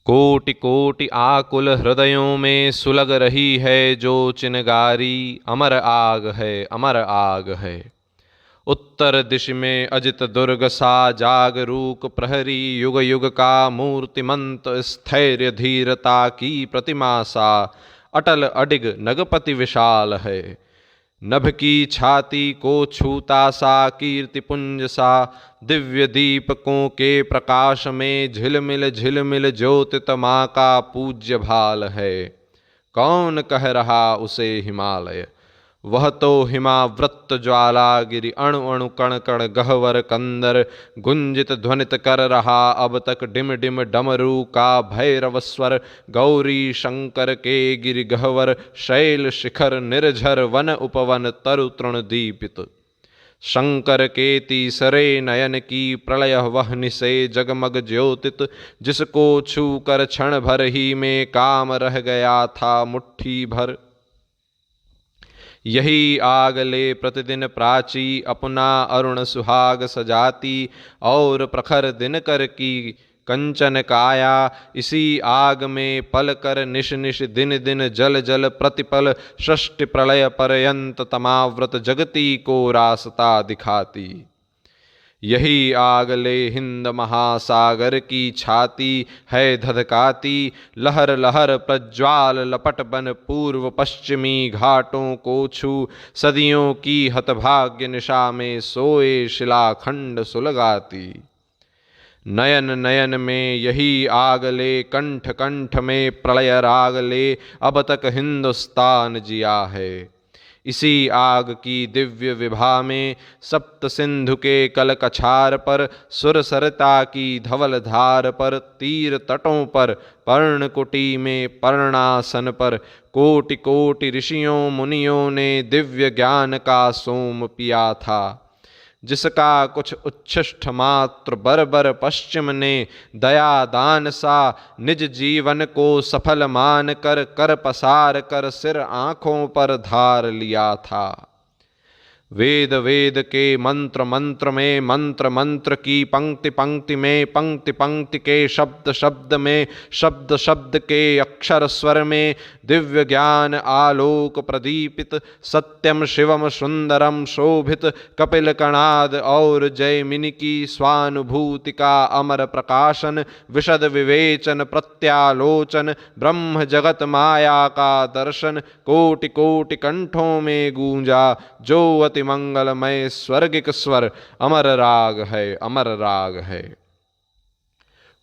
कोटि कोटि आकुल हृदयों में सुलग रही है जो चिनगारी, अमर आग है, अमर आग है। उत्तर दिश में अजित दुर्ग सा जागरूक प्रहरी, युग युग का मूर्तिमंत स्थैर्य धीरता की प्रतिमा सा अटल अडिग नगपति विशाल है। नभ की छाती को छूता सा कीर्ति पुंज सा, दिव्य दीपकों के प्रकाश में झिलमिल झिलमिल ज्योतित माँ का पूज्य भाल है। कौन कह रहा उसे हिमालय, वह तो हिमावृत ज्वाला गिरि, अणु अणु कण कण गहवर कंदर गुंजित ध्वनित कर रहा अब तक डिम डिम डमरू का भैरव स्वर। गौरी शंकर के गिरि गहवर शैल शिखर निर्झर वन उपवन तरु तृण दीपित। शंकर के तीसरे नयन की प्रलय वहनि से जगमग ज्योतित, जिसको छू कर क्षण भर ही में काम रह गया था मुट्ठी भर। यही आग ले प्रतिदिन प्राची अपना अरुण सुहाग सजाती, और प्रखर दिनकर की कंचन काया इसी आग में पल कर निश निश दिन दिन जल जल प्रतिपल सृष्टि प्रलय पर्यंत तमाव्रत जगती को रास्ता दिखाती। यही आग ले हिंद महासागर की छाती है धधकाती, लहर लहर प्रज्वाल लपट बन पूर्व पश्चिमी घाटों को छू सदियों की हतभाग्य निशा में सोए शिलाखंड सुलगाती। नयन नयन में यही आग ले कंठ कंठ में प्रलय राग ले अब तक हिंदुस्तान जिया है। इसी आग की दिव्य विभा में सप्त सिंधु के कल कछार पर, सुर सरता की धवल धार पर, तीर तटों पर, पर्णकुटी में पर्णासन पर कोटि कोटि ऋषियों मुनियों ने दिव्य ज्ञान का सोम पिया था। जिसका कुछ उच्छिष्ट मात्र बर्बर पश्चिम ने दया दान सा निज जीवन को सफल मान कर कर पसार कर सिर आँखों पर धार लिया था। वेद वेद के मंत्र मंत्र में, मंत्र मंत्र की पंक्ति पंक्ति में, पंक्ति पंक्ति के शब्द शब्द में, शब्द शब्द के अक्षर स्वर में दिव्य ज्ञान आलोक प्रदीपित, सत्यम शिवम सुंदरम शोभित कपिल कणाद और जयमिनी की स्वानुभूति का अमर प्रकाशन, विशद विवेचन प्रत्यालोचन, ब्रह्म जगत माया का दर्शन कोटि कोटि कंठों में गूंजा जो अति मंगलमय स्वर्गिक स्वर अमर राग है, अमर राग है।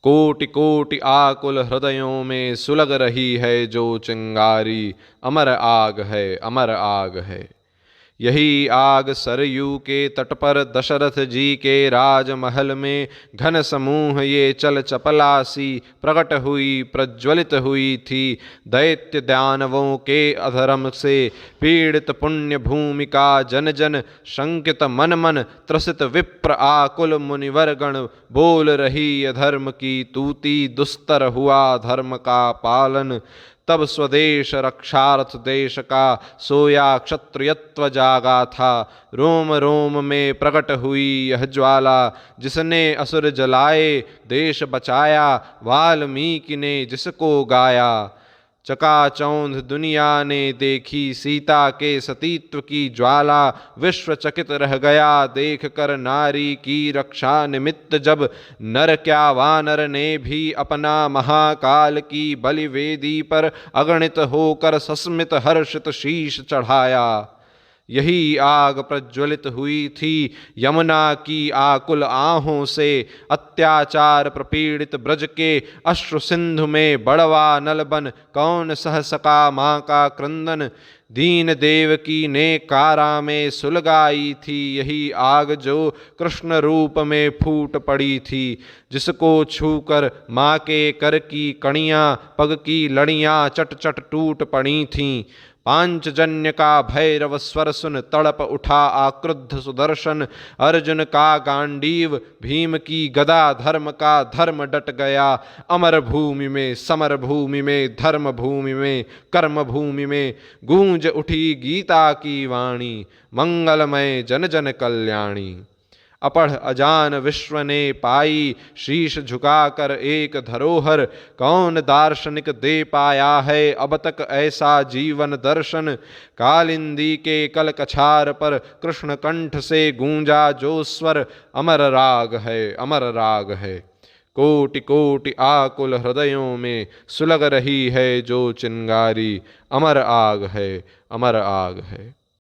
कोटि कोटि आकुल हृदयों में सुलग रही है जो चिंगारी, अमर आग है, अमर आग है। यही आग सरयू के तट पर दशरथ जी के राजमहल में घन समूह ये चल चपलासी प्रकट हुई प्रज्वलित हुई थी। दैत्य दानवों के अधर्म से पीड़ित पुण्य भूमि का जन जन, शंकित मन मन त्रसित विप्र आकुल मुनिवर्गण बोल रही अधर्म की तूती, दुस्तर हुआ धर्म का पालन। तब स्वदेश रक्षार्थ देश का सोया क्षत्रियत्व जागा था। रोम रोम में प्रकट हुई यह ज्वाला, जिसने असुर जलाए देश बचाया, वाल्मीकि ने जिसको गाया। चकाचौंध दुनिया ने देखी सीता के सतीत्व की ज्वाला, विश्व चकित रह गया देख कर नारी की रक्षा निमित्त जब नर क्या वानर ने भी अपना महाकाल की बलिवेदी पर अगणित होकर सस्मित हर्षित शीश चढ़ाया। यही आग प्रज्वलित हुई थी यमुना की आकुल आहों से, अत्याचार प्रपीड़ित ब्रज के अश्रु सिंधु में बड़वा नलबन कौन सह सका माँ का क्रंदन। दीन देवकी ने कारा में सुलगाई थी यही आग जो कृष्ण रूप में फूट पड़ी थी, जिसको छूकर माँ के कर की कणियाँ पग की लड़ियाँ चट चट टूट पड़ी थीं। पांचजन्य का भैरव स्वर सुन तड़प उठा आक्रुद्ध सुदर्शन, अर्जुन का गांडीव भीम की गदा धर्म का धर्म डट गया। अमर भूमि में समर भूमि में धर्म भूमि में कर्म भूमि में गूंज उठी गीता की वाणी, मंगलमय जन जन कल्याणी। अपढ़ अजान विश्व ने पाई, शीश झुकाकर एक धरोहर। कौन दार्शनिक दे पाया है अब तक ऐसा जीवन दर्शन। कालिंदी के कल कछार पर कृष्ण कंठ से गूंजा जो स्वर, अमर राग है, अमर राग है। कोटि कोटि आकुल हृदयों में सुलग रही है जो चिंगारी, अमर आग है, अमर आग है।